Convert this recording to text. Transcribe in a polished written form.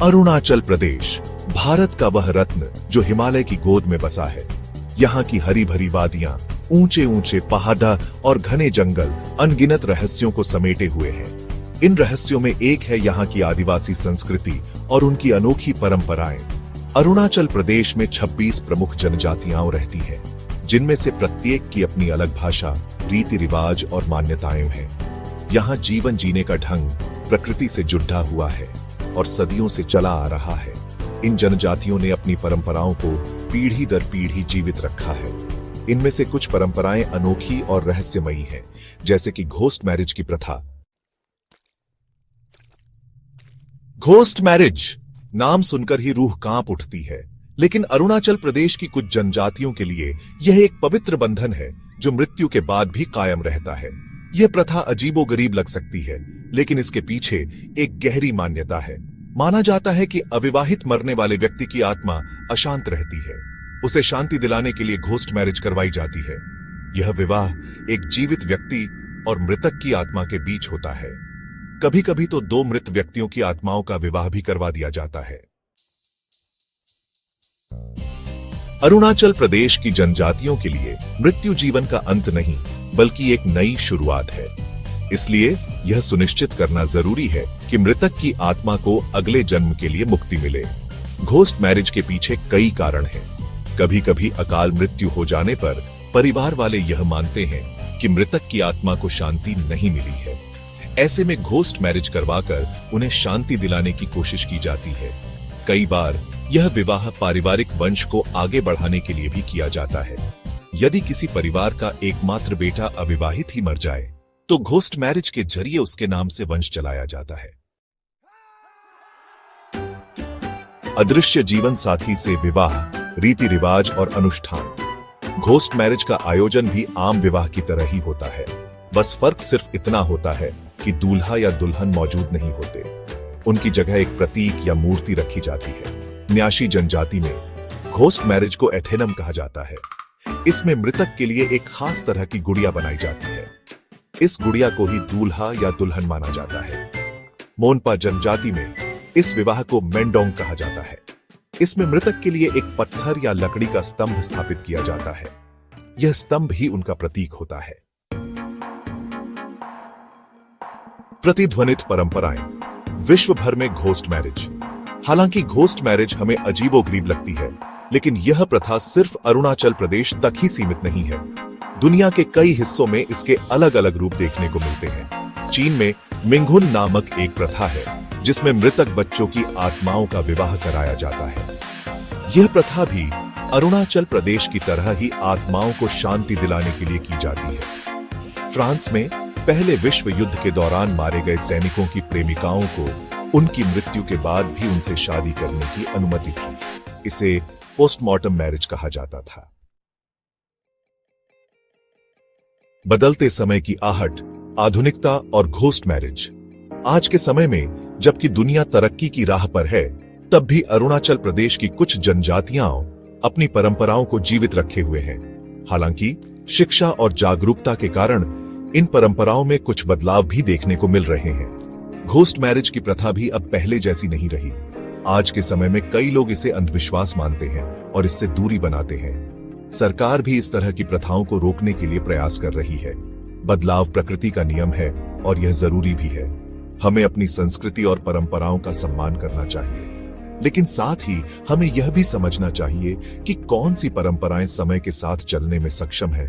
अरुणाचल प्रदेश भारत का वह रत्न जो हिमालय की गोद में बसा है। यहाँ की हरी भरी वादियां, ऊंचे ऊंचे पहाड़ और घने जंगल अनगिनत रहस्यों को समेटे हुए हैं। इन रहस्यों में एक है यहाँ की आदिवासी संस्कृति और उनकी अनोखी परंपराएं। अरुणाचल प्रदेश में 26 प्रमुख जनजातियां रहती हैं, जिनमें से प्रत्येक की अपनी अलग भाषा, रीति रिवाज और मान्यताएं हैं। यहाँ जीवन जीने का ढंग प्रकृति से जुड़ा हुआ है और सदियों से चला आ रहा है। इन जनजातियों ने अपनी परंपराओं को पीढ़ी दर पीढ़ी जीवित रखा है। इनमें से कुछ परंपराएं अनोखी और रहस्यमयी हैं, जैसे कि घोस्ट मैरिज की प्रथा। घोस्ट मैरिज नाम सुनकर ही रूह कांप उठती है, लेकिन अरुणाचल प्रदेश की कुछ जनजातियों के लिए यह एक पवित्र बंधन है जो मृत्यु के बाद भी कायम रहता है। यह प्रथा अजीबोगरीब लग सकती है, लेकिन इसके पीछे एक गहरी मान्यता है। माना जाता है कि अविवाहित मरने वाले व्यक्ति की आत्मा अशांत रहती है। उसे शांति दिलाने के लिए घोस्ट मैरिज करवाई जाती है। यह विवाह एक जीवित व्यक्ति और मृतक की आत्मा के बीच होता है। कभी कभी तो दो मृत व्यक्तियों की आत्माओं का विवाह भी करवा दिया जाता है। अरुणाचल प्रदेश की जनजातियों के लिए मृत्यु जीवन का अंत नहीं, बल्कि एक नई शुरुआत है। इसलिए यह सुनिश्चित करना जरूरी है कि मृतक की आत्मा को अगले जन्म के लिए मुक्ति मिले। घोस्ट मैरिज के पीछे कई कारण हैं। कभी कभी अकाल मृत्यु हो जाने पर परिवार वाले यह मानते हैं कि मृतक की आत्मा को शांति नहीं मिली है। ऐसे में घोस्ट मैरिज करवाकर उन्हें शांति दिलाने की कोशिश की जाती है। कई बार यह विवाह पारिवारिक वंश को आगे बढ़ाने के लिए भी किया जाता है। यदि किसी परिवार का एकमात्र बेटा अविवाहित ही मर जाए, तो घोस्ट मैरिज के जरिए उसके नाम से वंश चलाया जाता है। अदृश्य जीवन साथी से विवाह, रीति रिवाज और अनुष्ठान। घोस्ट मैरिज का आयोजन भी आम विवाह की तरह ही होता है, बस फर्क सिर्फ इतना होता है कि दूल्हा या दुल्हन मौजूद नहीं होते। उनकी जगह एक प्रतीक या मूर्ति रखी जाती है। न्याशी जनजाति में घोस्ट मैरिज को एथेनम कहा जाता है। इसमें मृतक के लिए एक खास तरह की गुड़िया बनाई जाती है। इस गुड़िया को ही दूल्हा या दुल्हन माना जाता है। मोनपा जनजाति में इस विवाह को मेंडोंग कहा जाता है। इसमें मृतक के लिए एक पत्थर या लकड़ी का स्तंभ स्थापित किया जाता है। यह स्तंभ ही उनका प्रतीक होता है। प्रतिध्वनित परंपराएं। विश्व भर में घोस्ट मैरिज। हालांकि घोस्ट मैरिज हमें अजीबोगरीब लगती है, लेकिन यह प्रथा सिर्फ अरुणाचल प्रदेश तक ही सीमित नहीं है। दुनिया के कई हिस्सों में इसके अलग अलग रूप देखने को मिलते हैं। चीन में मिंगहुन नामक एक प्रथा है, जिसमें मृतक बच्चों की आत्माओं का विवाह कराया जाता है। यह प्रथा भी अरुणाचल प्रदेश की तरह ही आत्माओं को शांति दिलाने के लिए की जाती है। फ्रांस में पहले विश्व युद्ध के दौरान मारे गए सैनिकों की प्रेमिकाओं को उनकी मृत्यु के बाद भी उनसे शादी करने की अनुमति थी। इसे पोस्टमार्टम मैरिज कहा जाता था। बदलते समय की आहट, आधुनिकता और घोस्ट मैरिज। आज के समय में जबकि दुनिया तरक्की की राह पर है, तब भी अरुणाचल प्रदेश की कुछ जनजातियां अपनी परंपराओं को जीवित रखे हुए हैं। हालांकि शिक्षा और जागरूकता के कारण इन परंपराओं में कुछ बदलाव भी देखने को मिल रहे हैं। घोस्ट मैरिज की प्रथा भी अब पहले जैसी नहीं रही। आज के समय में कई लोग इसे अंधविश्वास मानते हैं और इससे दूरी बनाते हैं। सरकार भी इस तरह की प्रथाओं को रोकने के लिए प्रयास कर रही है। बदलाव प्रकृति का नियम है और यह जरूरी भी है। हमें अपनी संस्कृति और परंपराओं का सम्मान करना चाहिए, लेकिन साथ ही हमें यह भी समझना चाहिए कि कौन सी परंपराएं समय के साथ चलने में सक्षम है